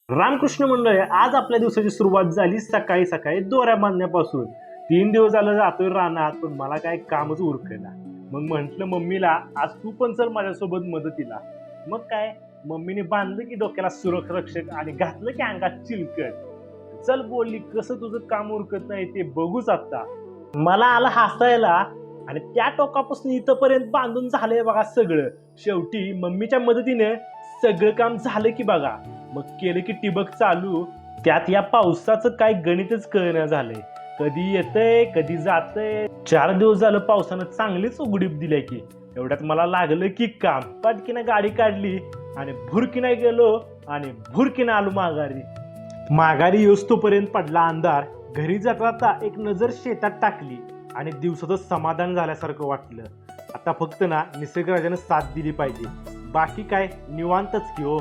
रामकृष्ण मंडळी, आज आपल्या दिवसाची सुरुवात झाली सकाळी सकाळी दोऱ्या बांधण्यापासून. 3 दिवस झालं जातोय रानात, पण मला काय कामच उरकेना. मग म्हंटल मम्मीला, आज तू पण चल माझ्यासोबत मदतीला. मग काय, मम्मीने बांधलं की डोक्याला सुरक्षक आणि घातलं की अंगात चिलकट. चल बोलली, कसं तुझं काम उरकत नाही ते बघूच आता. मला आला हसायला आणि त्या टोकापासून इथपर्यंत बांधून झालंय बघा सगळं. शेवटी मम्मीच्या मदतीने सगळं काम झालं की बघा. मग केलं की टिबक चालू. त्यात या पावसाचं काय गणितच कळना झालंय. कधी येतंय कधी जातंय. 4 दिवस झालं पावसानं चांगलीच उघडीप दिल्या की. एवढ्यात मला लागलं की काम. पटकीनं गाडी काढली आणि भुरकीनं गेलो आणि भुरकीनं आलो माघारी. माघारी येऊस तोपर्यंत पडला अंधार. घरी जाता एक नजर शेतात टाकली आणि दिवसाचं समाधान झाल्यासारखं वाटलं. आता फक्त ना निसर्गराजानं साथ दिली पाहिजे. बाकी काय निवांतच की हो.